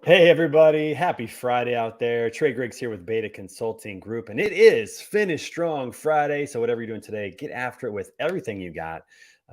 Hey everybody, happy Friday out there. Trey Griggs here with Beta Consulting Group, and it is Finish Strong Friday. So whatever you're doing today, get after it with everything you got.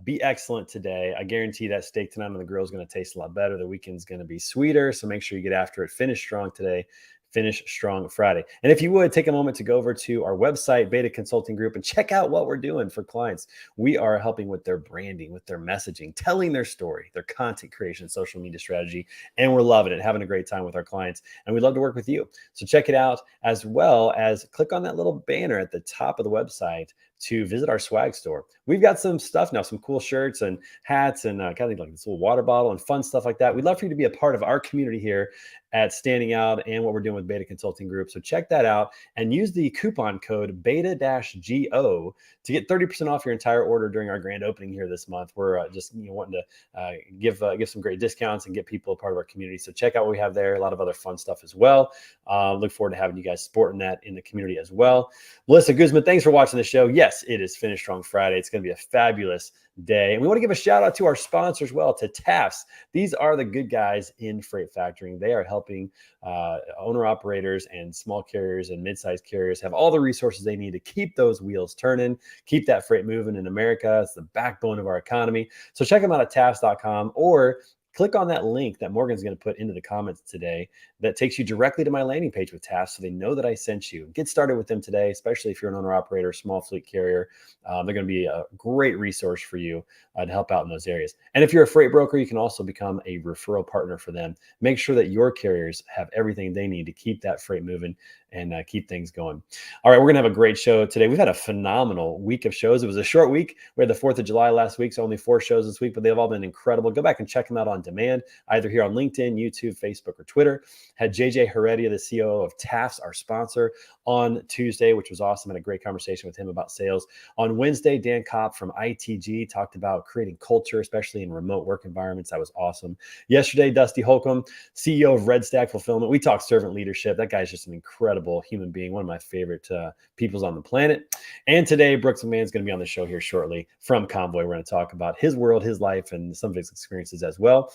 Be excellent today. I guarantee that steak tonight on the grill is going to taste a lot better. The weekend's going to be sweeter. So make sure you get after it. Finish strong today. Finish Strong Friday. And if you would take a moment to go over to our website, Beta Consulting Group, and check out what we're doing for clients. We are helping with their branding, with their messaging, telling their story, their content creation, social media strategy, and we're loving it, having a great time with our clients. And we'd love to work with you. So check it out, as well as click on that little banner at the top of the website to visit our swag store. We've got some stuff now, some cool shirts and hats and kind of like this little water bottle and fun stuff like that. We'd love for you to be a part of our community here at Standing Out and what we're doing with Beta Consulting Group. So check that out and use the coupon code beta-GO to get 30% off your entire order during our grand opening here this month. We're just wanting to give some great discounts and get people a part of our community. So check out what we have there. A lot of other fun stuff as well. Look forward to having you guys supporting that in the community as well. Melissa Guzman, thanks for watching the show. Yes, it is Finish Strong Friday. It's going to be a fabulous day. And we want to give a shout out to our sponsors as well, to TAFS. These are the good guys in freight factoring. They are helping owner operators and small carriers and mid-sized carriers have all the resources they need to keep those wheels turning, keep that freight moving in America. It's the backbone of our economy. So check them out at TAFS.com or click on that link that Morgan's going to put into the comments today that takes you directly to my landing page with TAFS so they know that I sent you. Get started with them today, especially if you're an owner operator, small fleet carrier. They're going to be a great resource for you to help out in those areas. And if you're a freight broker, you can also become a referral partner for them. Make sure that your carriers have everything they need to keep that freight moving and keep things going. All right, we're going to have a great show today. We've had a phenomenal week of shows. It was a short week. We had the 4th of July last week, so only 4 shows this week, but they've all been incredible. Go back and check them out on demand, either here on LinkedIn, YouTube, Facebook, or Twitter. Had JJ Heredia, the COO of TAFS, our sponsor, on Tuesday, which was awesome. Had a great conversation with him about sales. On Wednesday, Dan Kopp from ITG talked about creating culture, especially in remote work environments. That was awesome. Yesterday, Dusty Holcomb, CEO of Red Stack Fulfillment. We talked servant leadership. That guy's just an incredible human being, one of my favorite peoples on the planet. And today, Brooks McMahon is going to be on the show here shortly from Convoy. We're going to talk about his world, his life, and some of his experiences as well.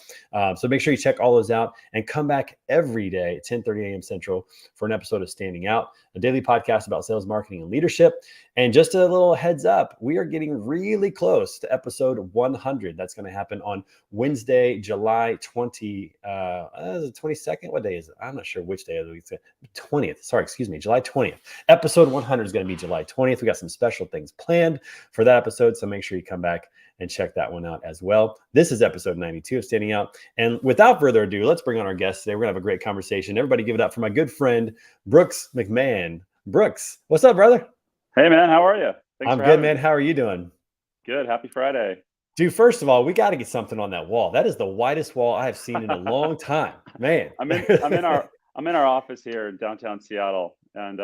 So make sure you check all those out and come back every day at 10:30 a.m. Central for an episode of Standing Out, a daily podcast about sales, marketing, and leadership. And just a little heads up, we are getting really close to episode 100. That's going to happen on Wednesday, July 22nd. What day is it? I'm not sure which day of the week. 20th. Sorry, excuse me, July 20th. Episode 100 is going to be July 20th. We got some special things planned for that episode, so make sure you come back and check that one out as well. This is episode 92 of Standing Out. And without further ado, let's bring on our guest today. We're going to have a great conversation. Everybody give it up for my good friend, Brooks McMahon. Brooks, what's up, brother? Hey, man. How are you? I'm good, man. How are you doing? Good. Happy Friday. Dude, first of all, we got to get something on that wall. That is the widest wall I have seen in a long time, man. I'm in our office here in downtown Seattle, and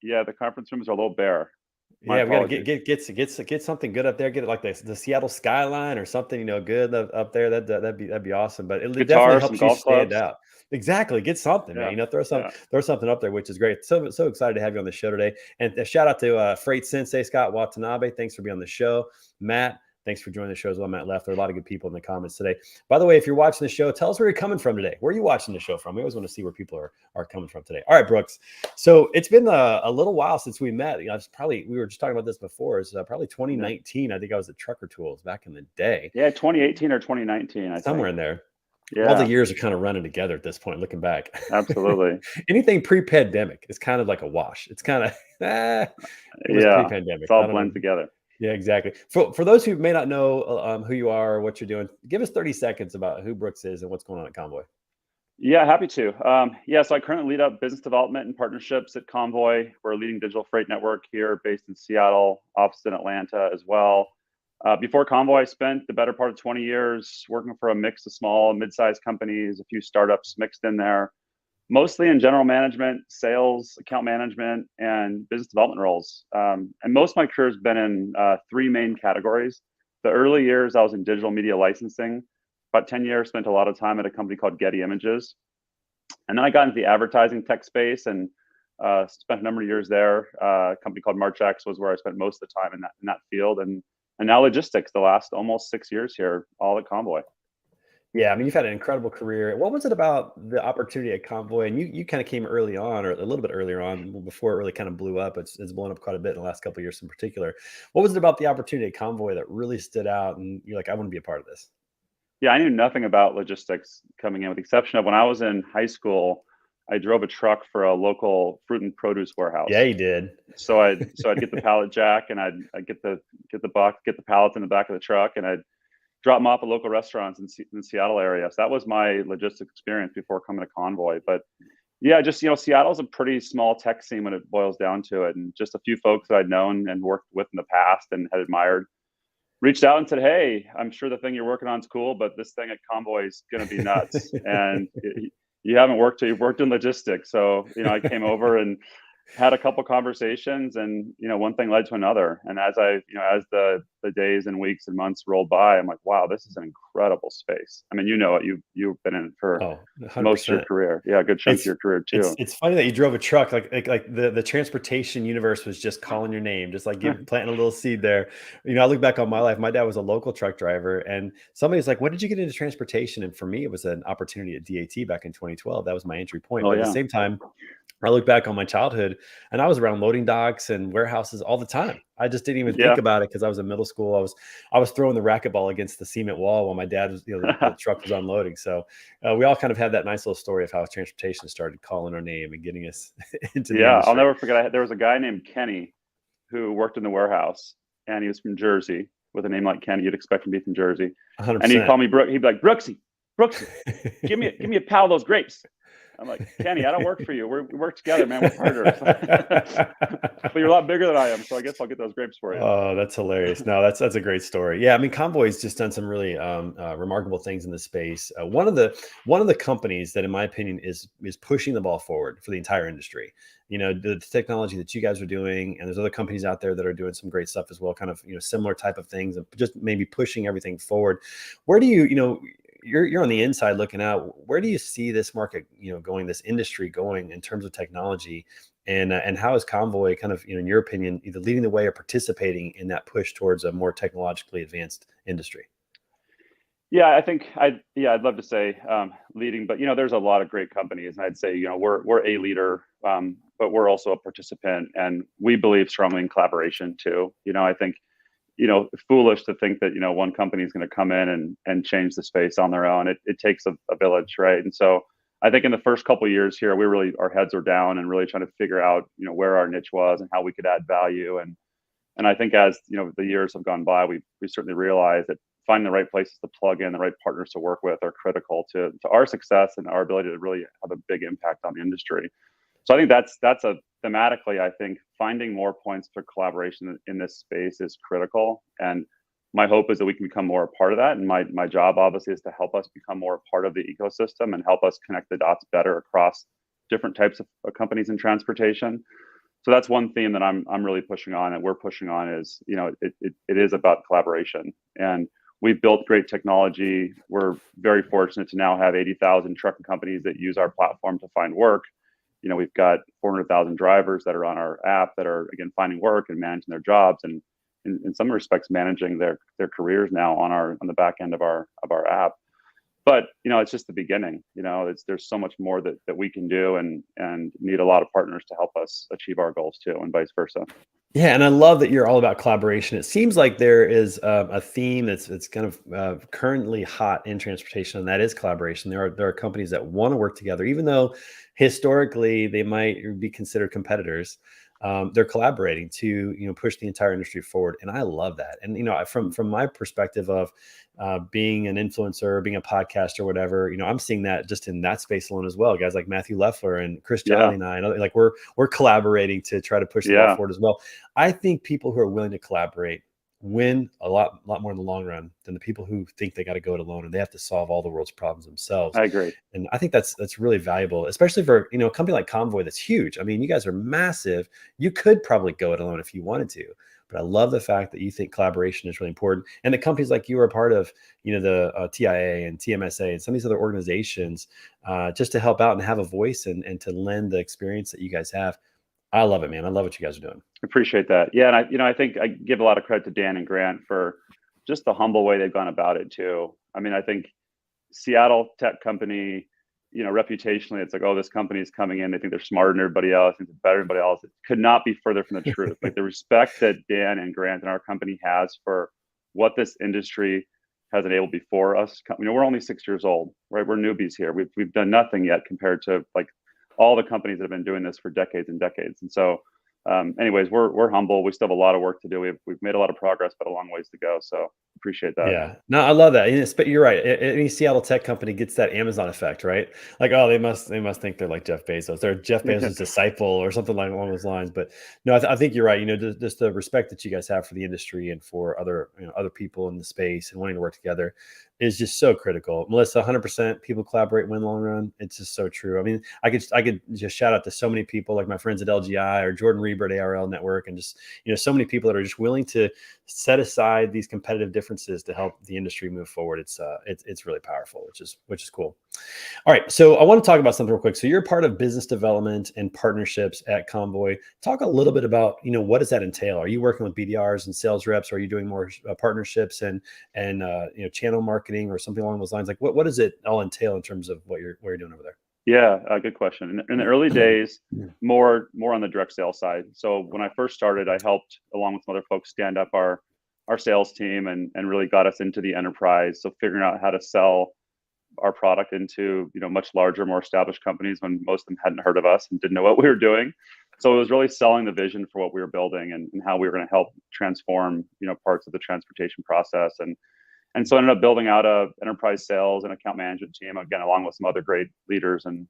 yeah, the conference rooms are a little bare. Yeah, we got to get something good up there. Get it like the Seattle skyline or something, good up there. That'd be awesome. But it definitely helps you stand out. Exactly. Get something, Yeah. man. Throw something up there, which is great. So excited to have you on the show today. And a shout out to Freight Sensei Scott Watanabe. Thanks for being on the show, Matt. Thanks for joining the show as well, Matt Left. There are a lot of good people in the comments today. By the way, if you're watching the show, tell us where you're coming from today. Where are you watching the show from? We always want to see where people are coming from today. All right, Brooks. So it's been a little while since we met. We were just talking about this before. It's probably 2019. I think I was at Trucker Tools back in the day. Yeah, 2018 or 2019. Somewhere in there. Yeah. All the years are kind of running together at this point, looking back. Absolutely. Anything pre-pandemic is kind of like a wash. It's kind of, it was pre-pandemic. It's all blends together. Yeah, exactly. For those who may not know who you are or what you're doing, give us 30 seconds about who Brooks is and what's going on at Convoy. Yeah, happy to. So I currently lead up business development and partnerships at Convoy. We're a leading digital freight network here based in Seattle, office in Atlanta as well. Before Convoy, I spent the better part of 20 years working for a mix of small and mid-sized companies, a few startups mixed in there, mostly in general management, sales, account management, and business development roles. And most of my career has been in 3 main categories. The early years, I was in digital media licensing. About 10 years, spent a lot of time at a company called Getty Images. And then I got into the advertising tech space and spent a number of years there. A company called MarchX was where I spent most of the time in that field. And now logistics, the last almost 6 years here, all at Convoy. Yeah, I mean, you've had an incredible career. What was it about the opportunity at Convoy? And you kind of came early on, or a little bit earlier on, before it really kind of blew up. It's blown up quite a bit in the last couple of years, in particular. What was it about the opportunity at Convoy that really stood out? And you're like, I want to be a part of this. Yeah, I knew nothing about logistics coming in, with the exception of when I was in high school, I drove a truck for a local fruit and produce Yeah, warehouse. you did. So I'd get the pallet jack, and I'd get the box, get the pallets in the back of the truck, and I'd drop them off at local restaurants in the Seattle area. So that was my logistics experience before coming to Convoy. But yeah, just Seattle's a pretty small tech scene when it boils down to it, and just a few folks that I'd known and worked with in the past and had admired reached out and said, "Hey, I'm sure the thing you're working on is cool, but this thing at Convoy is going to be nuts, and you haven't worked. You've worked in logistics." So I came over and had a couple conversations, and one thing led to another. And as the days and weeks and months rolled by, I'm like, wow, this is an incredible space. I mean, you've been in it for Oh, most of your 100%. career. Yeah, a good chunk of It's your career it's too. it's funny that you drove a truck, like the transportation universe was just calling your name, just like planting a little seed there. I look back on my life. My dad was a local truck driver, and somebody's like, "When did you get into transportation?" And for me, it was an opportunity at DAT back in 2012. That was my entry point. Oh But at the yeah, same time, I look back on my childhood, and I was around loading docks and warehouses all the time. I just didn't even think yeah, about it because I was in middle school. I was throwing the racquetball against the cement wall while my dad was, the truck was unloading. So we all kind of had that nice little story of how transportation started calling our name and getting us into the yeah. I'll industry. never forget. There was a guy named Kenny who worked in the warehouse, and he was from Jersey. With a name like Kenny, you'd expect him to be from Jersey. And he'd 100%. call me Brooke. He'd be like, Brooksy, give me a pal of those grapes. I'm like, Kenny, I don't work for you. We work together, man. We're partners. But you're a lot bigger than I am, so I guess I'll get those grapes for you. Oh, that's hilarious. No, that's a great story. Yeah, I mean, Convoy's just done some really remarkable things in the space. One of the companies that, in my opinion, is pushing the ball forward for the entire industry. The technology that you guys are doing, and there's other companies out there that are doing some great stuff as well, kind of similar type of things, and just maybe pushing everything forward. Where do you're on the inside looking out? Where do you see this market, going, this industry going in terms of technology? And how is Convoy kind of, in your opinion, either leading the way or participating in that push towards a more technologically advanced industry? Yeah, I think I'd love to say leading, but there's a lot of great companies, and I'd say we're a leader, but we're also a participant, and we believe strongly in collaboration too. I think foolish to think that one company is going to come in and change the space on their own. It takes a village, right? And so I think in the first couple of years here, our heads were down and really trying to figure out where our niche was and how we could add value. And I think as the years have gone by, we certainly realized that finding the right places to plug in, the right partners to work with, are critical to our success and our ability to really have a big impact on the industry. So I think that's a thematically, I think finding more points for collaboration in this space is critical. And my hope is that we can become more a part of that. And my job obviously is to help us become more a part of the ecosystem and help us connect the dots better across different types of companies in transportation. So that's one theme that I'm really pushing on, and we're pushing on, is it is about collaboration. And we've built great technology. We're very fortunate to now have 80,000 trucking companies that use our platform to find work. We've got 400,000 drivers that are on our app that are, again, finding work and managing their jobs, and in some respects managing their careers now on the back end of our app. But it's just the beginning. There's so much more that we can do, and need a lot of partners to help us achieve our goals too, and vice versa. Yeah, and I love that you're all about collaboration. It seems like there is a theme that's kind of currently hot in transportation, and that is collaboration. There are companies that want to work together, even though historically they might be considered competitors. They're collaborating to push the entire industry forward, and I love that. And from my perspective of being an influencer, being a podcaster, whatever, I'm seeing that just in that space alone as well. Guys like Matthew Leffler and Chris Yeah, Jolly and I, like we're collaborating to try to push the ball yeah, forward as well. I think people who are willing to collaborate win a lot more in the long run than the people who think they got to go it alone and they have to solve all the world's problems themselves. I agree. And I think that's really valuable, especially for a company like Convoy that's huge. I mean, you guys are massive. You could probably go it alone if you wanted to. But I love the fact that you think collaboration is really important, and the companies like you are a part of, the TIA and TMSA and some of these other organizations, just to help out and have a voice and to lend the experience that you guys have. I love it, man. I love what you guys are doing. Appreciate that. Yeah, and I think I give a lot of credit to Dan and Grant for just the humble way they've gone about it too. I mean, I think Seattle tech company, reputationally, it's like, oh, this company is coming in. They think they're smarter than everybody else. Think they're better than everybody else. It could not be further from the truth. Like the respect that Dan and Grant and our company has for what this industry has enabled before us. We're only 6 years old, right? We're newbies here. We've done nothing yet compared to like all the companies that have been doing this for decades and decades. And so, anyways, we're humble. We still have a lot of work to do. We've made a lot of progress, but a long ways to go. So appreciate that. Yeah. No, I love that. And you're right. Any Seattle tech company gets that Amazon effect, right? Like, oh, they must think they're like Jeff Bezos. They're Jeff Bezos' disciple or something like along those lines. But no, I think you're right. Just the respect that you guys have for the industry and for other people in the space and wanting to work together is just so critical. Melissa, 100% people collaborate, win long run. It's just so true. I mean, I could just shout out to so many people like my friends at LGI or Jordan Reber at ARL Network, and just so many people that are just willing to set aside these competitive differences to help the industry move forward. It's really powerful, which is cool. All right, so I want to talk about something real quick. So you're part of business development and partnerships at Convoy. Talk a little bit about what does that entail? Are you working with BDRs and sales reps? Or are you doing more partnerships and channel marketing or something along those lines? Like what does it all entail in terms of what you're doing over there? Yeah, good question. In the early days, more on the direct sales side. So when I first started, I helped along with some other folks stand up our sales team and really got us into the enterprise. So figuring out how to sell our product into much larger, more established companies when most of them hadn't heard of us and didn't know what we were doing. So it was really selling the vision for what we were building and how we were going to help transform parts of the transportation process. And so I ended up building out a enterprise sales and account management team, again, along with some other great leaders and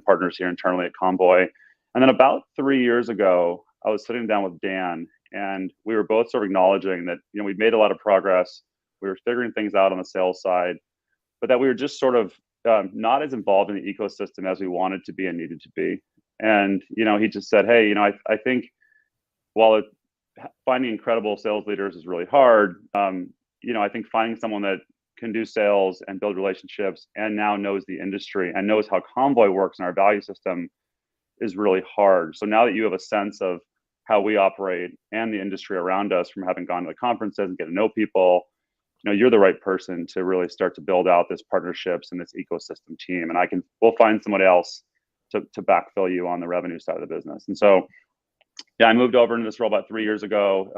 partners here internally at Convoy. And then about 3 years ago, I was sitting down with Dan, and we were both sort of acknowledging that we'd made a lot of progress. We were figuring things out on the sales side, but that we were just sort of not as involved in the ecosystem as we wanted to be and needed to be. And he just said, hey, I think while finding incredible sales leaders is really hard, I think finding someone that can do sales and build relationships and now knows the industry and knows how Convoy works and our value system is really hard. So now that you have a sense of how we operate and the industry around us from having gone to the conferences and get to know people, you're the right person to really start to build out this partnerships and this ecosystem team. And we'll find somebody else to backfill you on the revenue side of the business. And so, yeah, I moved over into this role about 3 years ago.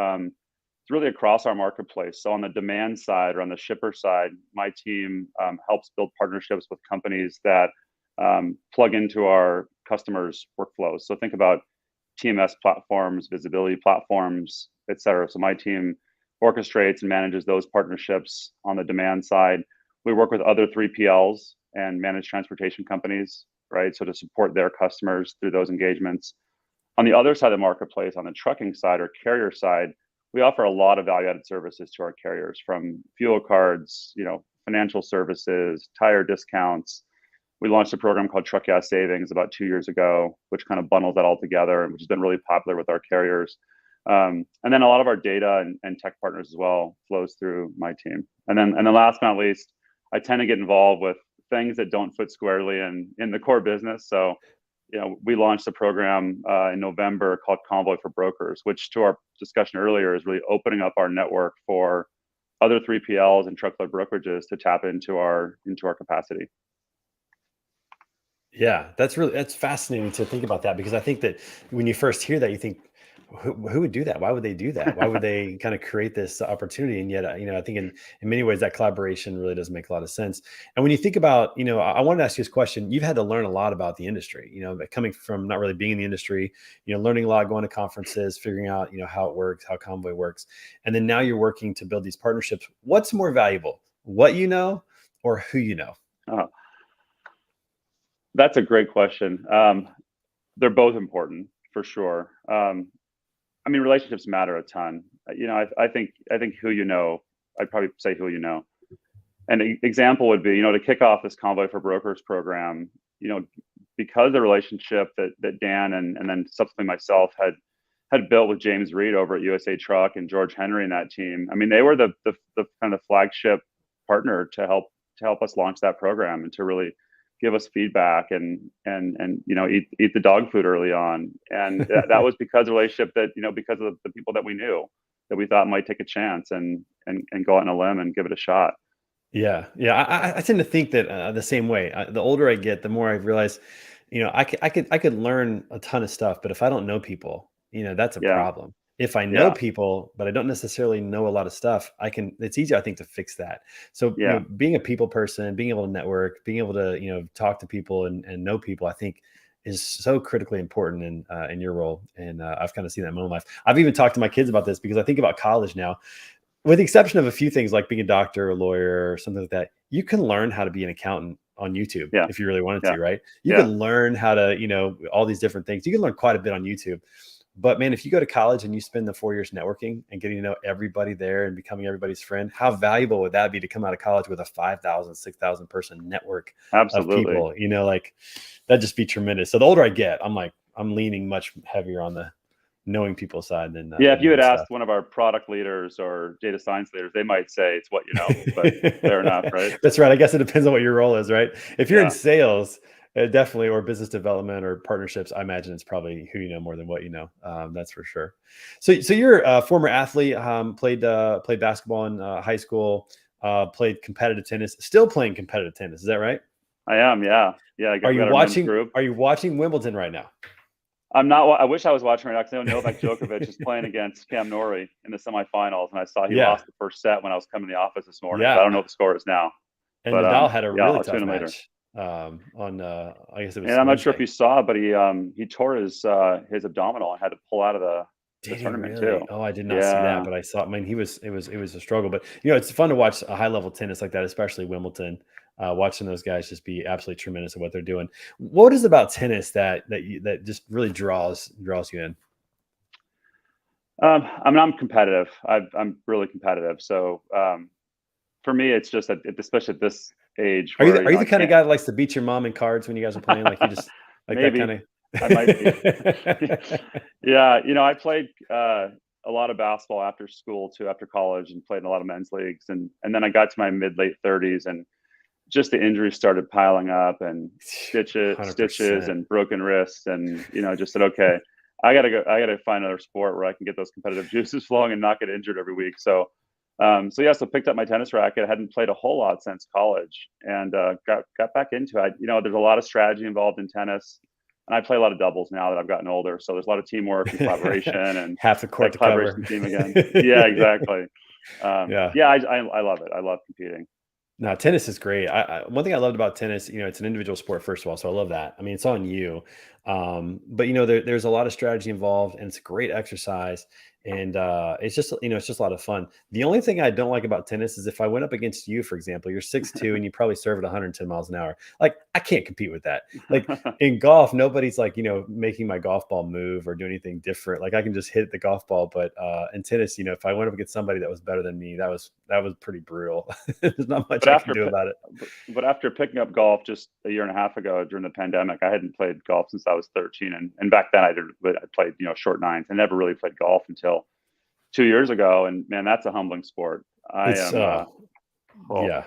It's really across our marketplace. So on the demand side or on the shipper side, my team helps build partnerships with companies that plug into our customers' workflows. So think about TMS platforms, visibility platforms, et cetera. So my team orchestrates and manages those partnerships on the demand side. We work with other 3PLs and managed transportation companies, right? So to support their customers through those engagements. On the other side of the marketplace, on the trucking side or carrier side, we offer a lot of value-added services to our carriers, from fuel cards, financial services, tire discounts. We launched a program called Truck Gas Savings about 2 years ago, which kind of bundles that all together, and which has been really popular with our carriers. And then a lot of our data and tech partners as well flows through my team. And then last but not least, I tend to get involved with things that don't fit squarely in the core business. So we launched a program in November called Convoy for Brokers, which, to our discussion earlier, is really opening up our network for other 3PLs and truckload brokerages to tap into our capacity. Yeah, that's fascinating to think about that, because I think that when you first hear that, you think, who would do that? Why would they do that? Why would they kind of create this opportunity? And yet, I think in many ways that collaboration really does make a lot of sense. And when you think about, I wanted to ask you this question. You've had to learn a lot about the industry, coming from not really being in the industry, learning a lot, going to conferences, figuring out, how it works, how Convoy works. And then now you're working to build these partnerships. What's more valuable, what you know or who you know? That's a great question. They're both important for sure. Relationships matter a ton. I think who I'd probably say who you know. An example would be, to kick off this Convoy for Brokers program, because the relationship that Dan and then subsequently myself had built with James Reed over at USA Truck and George Henry and that team. They were the kind of flagship partner to help us launch that program and to really give us feedback and eat the dog food early on. And that was because of the relationship that, because of the people that we knew that we thought might take a chance and go out on a limb and give it a shot. Yeah, yeah. I tend to think that the same way. The older I get, the more I realize, I could learn a ton of stuff, but if I don't know people, that's a Yeah, problem. If I know yeah, people, but I don't necessarily know a lot of stuff, it's easier, I think, to fix that. So, yeah, being a people person, being able to network, being able to, talk to people and know people, I think is so critically important in your role. And I've kind of seen that in my own life. I've even talked to my kids about this because I think about college now with the exception of a few things like being a doctor or lawyer or something like that, you can learn how to be an accountant on YouTube yeah, if you really wanted yeah, to, right? You yeah, can learn how to, all these different things. You can learn quite a bit on YouTube. But man, if you go to college and you spend the 4 years networking and getting to know everybody there and becoming everybody's friend, how valuable would that be to come out of college with a 5,000, 6,000 person network of absolutely. people? Like that'd just be tremendous. So the older I get, I'm leaning much heavier on the knowing people side Yeah, if than you had knowing stuff. asked one of our product leaders or data science leaders, they might say it's what you know, but fair enough, right? That's right. I guess it depends on what your role is, right? If you're in Yeah, sales, definitely, or business development or partnerships, I imagine it's probably who you know more than what you know. That's for sure. So you're a former athlete. Played basketball in high school. Played competitive tennis. Still playing competitive tennis. Is that right? I am. Yeah, yeah. Are We you got our men's watching? group. Are you watching Wimbledon right now? I'm not. I wish I was watching right now because I know Novak Djokovic is playing against Cam Norrie in the semifinals, and I saw he Yeah, lost the first set when I was coming to the office this morning. But I don't know yeah. what the score is now. And But Nadal had a yeah, really I'll tune tough in later. match on I guess it And was I'm not sure if Wednesday. you saw, but he tore his abdominal and had to pull out of the Did he tournament too. really? Oh, I did not see that, Yeah, but I saw. I mean, it was a struggle, but it's fun to watch a high level tennis like that, especially Wimbledon. Watching those guys just be absolutely tremendous at what they're doing. What is about tennis that just really draws you in? I'm competitive. I'm really competitive. So for me, it's just that, especially at this age, Are you where the, are you I the kind of can't. guy that likes to beat your mom in cards when you guys are playing? Like you just like that kind Maybe of. I might be. Yeah, I played a lot of basketball after school too, after college, and played in a lot of men's leagues, and then I got to my mid late 30s, and just the injuries started piling up, and Hundred stitches percent. and broken wrists, and just said, okay, I gotta find another sport where I can get those competitive juices flowing and not get injured every week. So picked up my tennis racket. I hadn't played a whole lot since college, and got back into it. There's a lot of strategy involved in tennis, and I play a lot of doubles now that I've gotten older. So there's a lot of teamwork and collaboration, and Half the court that to collaboration cover. team again. Yeah, exactly. Yeah. Yeah, I love it. I love competing. No, tennis is great. One thing I loved about tennis, it's an individual sport, first of all, so I love that. I mean, it's on you, but there's a lot of strategy involved, and it's a great exercise, and it's just a lot of fun. The only thing I don't like about tennis is if I went up against you, for example, you're 6'2" and you probably serve at 110 miles an hour. Like I can't compete with that. Like in golf, nobody's like making my golf ball move or do anything different. Like I can just hit the golf ball, but in tennis, if I went up against somebody that was better than me, that was pretty brutal. There's not much But I can after do pi- about it. but after picking up golf just a year and a half ago during the pandemic, I hadn't played golf since I was 13, and back then I played short nines. I never really played golf until 2 years ago, and man, that's a humbling sport. I It's am. Oh, Yeah.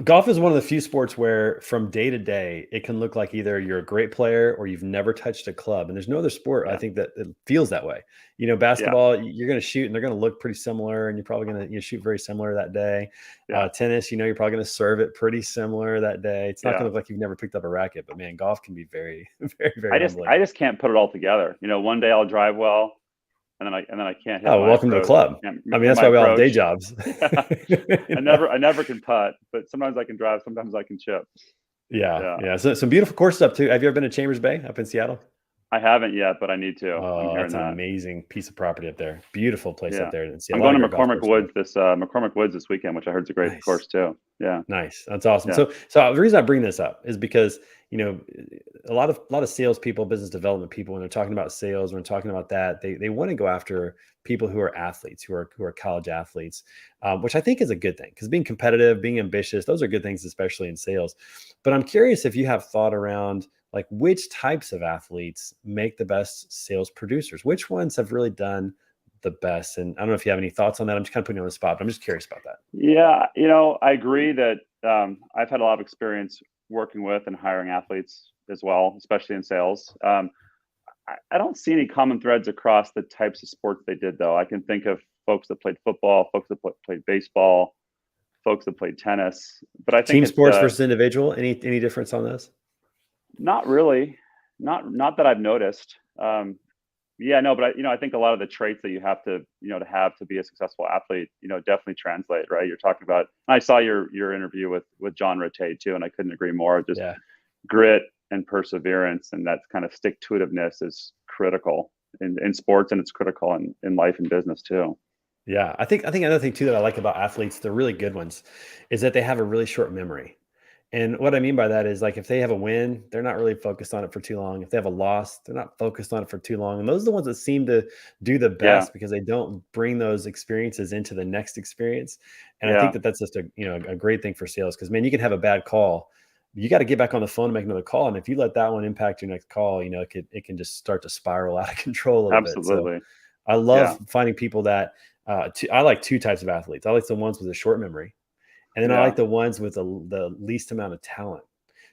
Golf is one of the few sports where from day to day, it can look like either you're a great player or you've never touched a club. And there's no other sport I yeah, think that it feels that way. yeah, Basketball, you're going to shoot and they're going to look pretty similar and you're probably going to shoot very similar that day. yeah, Tennis, you're probably going to serve it pretty similar that day. It's not going to yeah. look like you've never picked up a racket, but man, golf can be very, very, very I humbling. just can't put it all together. One day I'll drive well, and then I can't hit Oh, my welcome to the approach. club. Can't I mean, hit that's my why we all have day approach. jobs. Yeah, You know? I never can putt, but sometimes I can drive, sometimes I can chip. Yeah. Yeah. Yeah. So some beautiful courses up too. Have you ever been to Chambers Bay up in Seattle? I haven't yet, but I need to. I'm Oh, hearing that's an that. amazing piece of property up there. Beautiful place up Yeah. there and see a I'm lot going of to great golf courses there. McCormick Woods this weekend, which I heard is a great Nice. course too. Yeah. Nice. That's awesome. Yeah. So the reason I bring this up is because, a lot of salespeople, business development people, when they're talking about sales, when they're talking about that, they want to go after people who are athletes, who are college athletes, which I think is a good thing because being competitive, being ambitious, those are good things, especially in sales. But I'm curious if you have thought around like which types of athletes make the best sales producers, which ones have really done the best. And I don't know if you have any thoughts on that. I'm just kind of putting you on the spot, but I'm just curious about that. Yeah. I agree that I've had a lot of experience working with and hiring athletes as well, especially in sales. I don't see any common threads across the types of sports they did, though. I can think of folks that played football, folks that played baseball, folks that play tennis, but I think Team it's sports versus individual. Any difference on this? not really, not that I've noticed. Yeah, no, but I think a lot of the traits that you have to, to have to be a successful athlete, definitely translate, right? You're talking about. I saw your interview with John Rattay too, and I couldn't agree more. Just Yeah. grit and perseverance, and that kind of stick to itiveness is critical in sports, and it's critical in life and business too. Yeah, I think another thing too that I like about athletes, the really good ones, is that they have a really short memory. And what I mean by that is like if they have a win, they're not really focused on it for too long. If they have a loss, they're not focused on it for too long. And those are the ones that seem to do the Yeah, best because they don't bring those experiences into the next experience. And I think yeah, that that's just a great thing for sales because man, you can have a bad call. You got to get back on the phone and make another call. And if you let that one impact your next call, it can just start to spiral out of control a little bit. So absolutely. I Yeah, love finding people that I like two types of athletes. I like the ones with a short memory, and then I yeah, like the ones with the least amount of talent.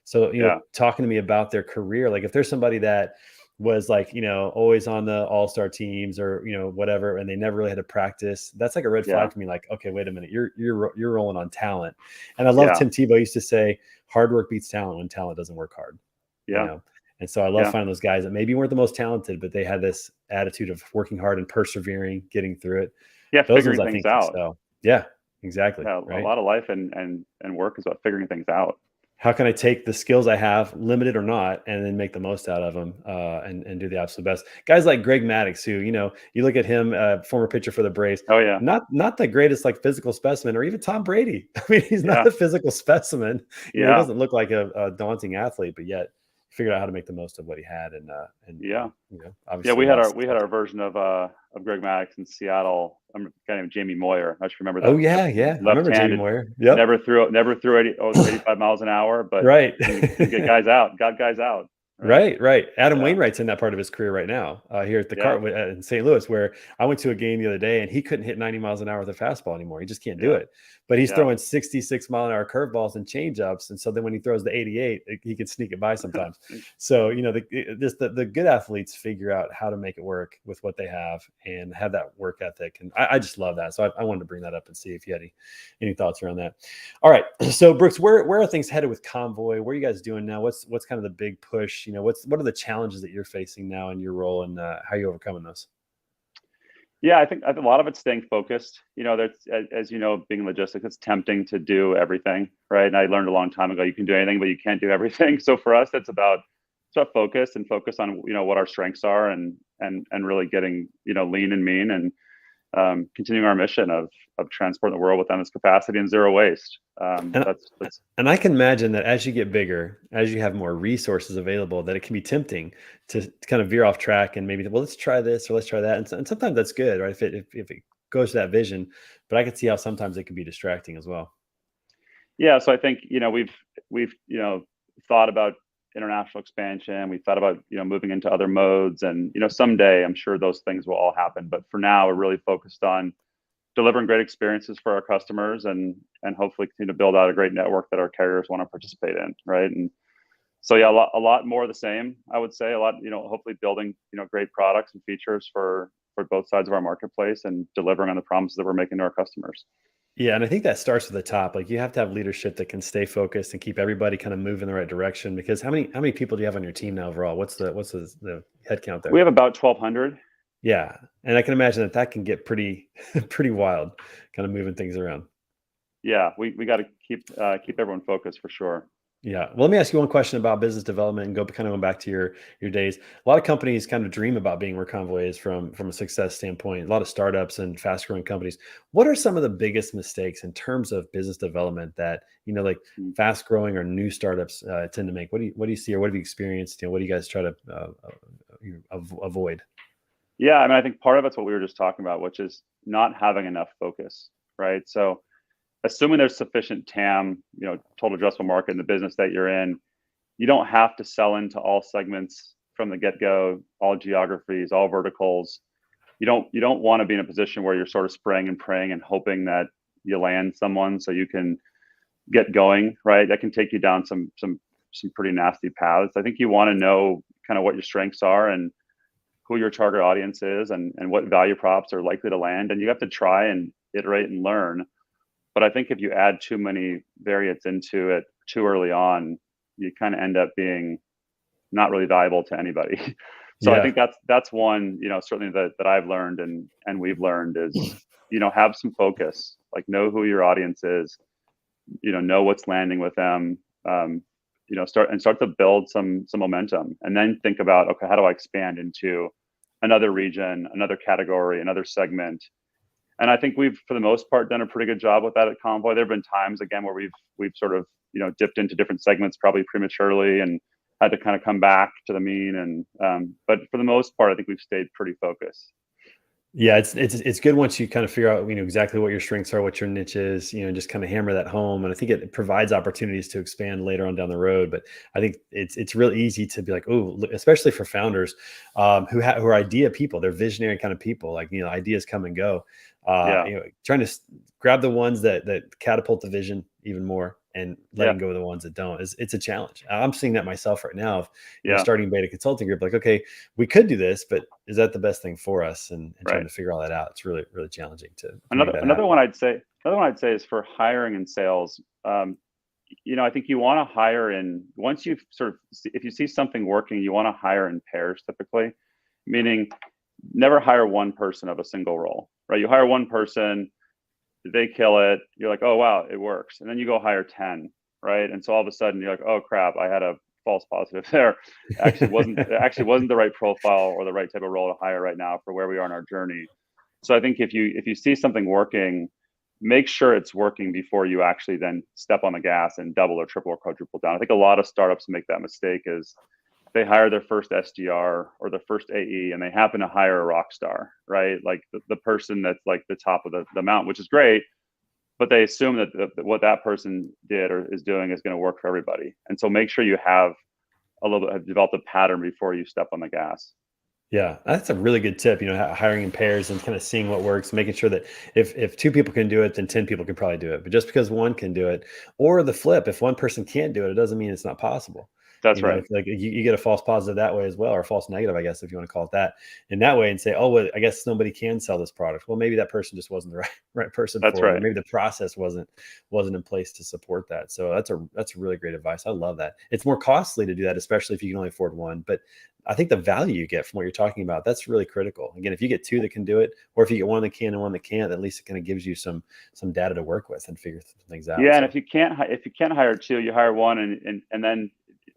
So, yeah, talking to me about their career, like if there's somebody that was like, always on the all-star teams or, whatever, and they never really had to practice, that's like a red yeah, flag for me. Like, okay, wait a minute, you're rolling on talent. And I love yeah, Tim Tebow used to say, hard work beats talent when talent doesn't work hard, you yeah, know? And so I love yeah, finding those guys that maybe weren't the most talented, but they had this attitude of working hard and persevering, getting through it. yeah. Those ones Figuring I things think can out. sell. Yeah, exactly. Yeah, a Right. lot of life and work is about figuring things out. How can I take the skills I have, limited or not, and then make the most out of them and do the absolute best? Guys like Greg Maddux, who you look at him, former pitcher for the Braves, Oh yeah, not the greatest like physical specimen, or even Tom Brady. I mean, he's not yeah, a physical specimen. He yeah, doesn't look like a daunting athlete, but yet he figured out how to make the most of what he had, and yeah. Yeah, obviously a lot of we had success. our version of Greg Maddux in Seattle. A guy named Jamie Moyer. I just remember Oh that yeah, yeah, I remember Jamie left-handed, Moyer. Yep, never threw 85 miles an hour, but right. can get guys out, got guys out. Right. Right, right. Adam Yeah, Wainwright's in that part of his career right now, here at the yeah, car in St. Louis, where I went to a game the other day and he couldn't hit 90 miles an hour with a fastball anymore. He just can't do yeah, it. But he's yeah, throwing 66-mile-an-hour curveballs and changeups, and so then when he throws the 88, he can sneak it by sometimes. So the good athletes figure out how to make it work with what they have and have that work ethic, and I just love that. So I wanted to bring that up and see if you had any thoughts around that. All right. So Brooks, where are things headed with Convoy? What are you guys doing now? What's kind of the big push? What are the challenges that you're facing now in your role, and how are you overcoming those? yeah. I think a lot of it's staying focused. That's as you know, being in logistics, it's tempting to do everything, right? And I learned a long time ago, you can do anything, but you can't do everything. So for us, it's about focus and focus on what our strengths are, and really getting lean and mean, and continuing our mission of transporting the world with endless capacity and zero waste. And That's and I can imagine that as you get bigger, as you have more resources available, that it can be tempting to kind of veer off track and maybe, well, let's try this or let's try that. And sometimes that's good, right? If it goes to that vision, but I can see how sometimes it can be distracting as well. yeah. So I think we've thought about international expansion. We thought about moving into other modes, and someday I'm sure those things will all happen. But for now, we're really focused on delivering great experiences for our customers, and hopefully continue to build out a great network that our carriers want to participate in, right? And so yeah, a lot more of the same, I would say. A lot, hopefully building great products and features for both sides of our marketplace, and delivering on the promises that we're making to our customers. Yeah, and I think that starts at the top. Like you have to have leadership that can stay focused and keep everybody kind of moving in the right direction. Because how many people do you have on your team now overall? What's the head count We there? have about 1,200. Yeah, and I can imagine that can get pretty pretty wild, kind of moving things around. Yeah, we got to keep everyone focused for sure. Yeah. Well, let me ask you one question about business development and going back to your days. A lot of companies kind of dream about being where Convoy is from a success standpoint. A lot of startups and fast growing companies. What are some of the biggest mistakes in terms of business development that like Mm. fast growing or new startups tend to make? What do you see, or what have you experienced? What do you guys try to avoid? Yeah, I mean, I think part of it's what we were just talking about, which is not having enough focus, right? So assuming there's sufficient TAM, total addressable market in the business that you're in, you don't have to sell into all segments from the get-go, all geographies, all verticals. You don't want to be in a position where you're sort of spraying and praying and hoping that you land someone so you can get going, right? That can take you down some pretty nasty paths. I think you want to know kind of what your strengths are, and who your target audience is, and what value props are likely to land. And you have to try and iterate and learn But I think if you add too many variants into it too early on, you kind of end up being not really valuable to anybody. So I Yeah. think that's one, certainly that I've learned and we've learned is, have some focus, like know who your audience is, know what's landing with them, start to build some momentum, and then think about, okay, how do I expand into another region, another category, another segment? And I think we've, for the most part, done a pretty good job with that at Convoy. There have been times, again, where we've sort of dipped into different segments probably prematurely and had to kind of come back to the mean. And but for the most part, I think we've stayed pretty focused. Yeah, it's good once you kind of figure out, exactly what your strengths are, what your niche is, just kind of hammer that home. And I think it provides opportunities to expand later on down the road. But I think it's real easy to be like, oh, especially for founders who are idea people, they're visionary kind of people. Like, ideas come and go. Yeah, Trying to grab the ones that catapult the vision even more, and yeah, letting go of the ones that don't. It's a challenge. I'm seeing that myself right now. Of, yeah, starting Beta Consulting Group, like, okay, we could do this, but is that the best thing for us? And trying right. to figure all that out. It's really, really challenging to make Another that another happen. one I'd say another one I'd say is for hiring and sales. I think you want to hire in once you've if you see something working, you want to hire in pairs typically, meaning never hire one person of a single role, right? You hire one person, they kill it, you're like, oh wow, it works, and then you go hire 10, right? And so all of a sudden you're like, oh crap, I had a false positive there. Actually wasn't the right profile or the right type of role to hire right now for where we are in our journey. So I think if you see something working, make sure it's working before you actually then step on the gas and double or triple or quadruple down. I think a lot of startups make that mistake is they hire their first SDR or their first AE and they happen to hire a rock star, right? Like the person that's like the top of the mountain, which is great, but they assume that what that person did or is doing is going to work for everybody. And so make sure you have have developed a pattern before you step on the gas. Yeah, that's a really good tip. Hiring in pairs and kind of seeing what works, making sure that if two people can do it, then 10 people can probably do it. But just because one can do it, or the flip, if one person can't do it, it doesn't mean it's not possible. That's right. Like you get a false positive that way as well, or a false negative, I guess, if you want to call it that, in that way, and say, oh, well, I guess nobody can sell this product. Well, maybe that person just wasn't the right person That's for it, or right. maybe the process wasn't in place to support that. So that's really great advice. I love that. It's more costly to do that, especially if you can only afford one, but I think the value you get from what you're talking about, that's really critical. Again, if you get two that can do it, or if you get one that can and one that can't, at least it kind of gives you some data to work with and figure things out. Yeah, and So if you can't hire two, you hire one, and then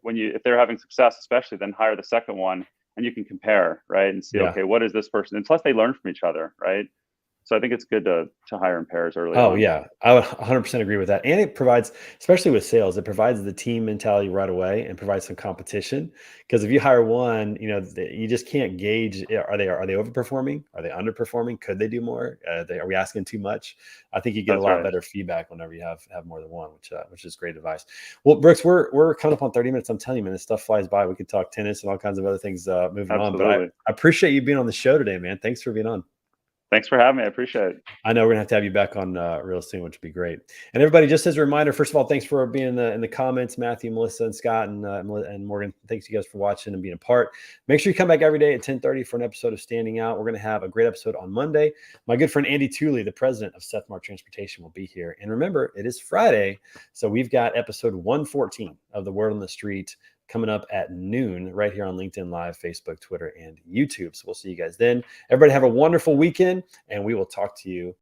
if they're having success, especially, then hire the second one, and you can compare, right, and see, yeah. okay, what is this person? And plus, they learn from each other, right? So I think it's good to hire in pairs early Oh on. yeah, I would 100% agree with that. And it provides, especially with sales, it provides the team mentality right away and provides some competition. Because if you hire one, you just can't gauge, are they overperforming? Are they underperforming? Could they do more? Are we asking too much? I think you get a That's lot right. better feedback whenever you have more than one, which is great advice. Well, Brooks, we're coming up on 30 minutes. I'm telling you, man, this stuff flies by. We could talk tennis and all kinds of other things moving on. But I Absolutely. appreciate you being on the show today, man. Thanks for being on. Thanks for having me. I appreciate it. I know we're gonna have to have you back on real soon, which would be great. And everybody, just as a reminder, first of all, thanks for being in the comments, Matthew, Melissa, and Scott, and Morgan. Thanks you guys for watching and being a part. Make sure you come back every day at 10:30 for an episode of Standing Out. We're gonna have a great episode on Monday. My good friend Andy Tooley, the president of Sethmar Transportation, will be here. And remember, it is Friday, so we've got episode 114 of The Word on the Street coming up at noon right here on LinkedIn Live, Facebook, Twitter, and YouTube. So we'll see you guys then. Everybody have a wonderful weekend, and we will talk to you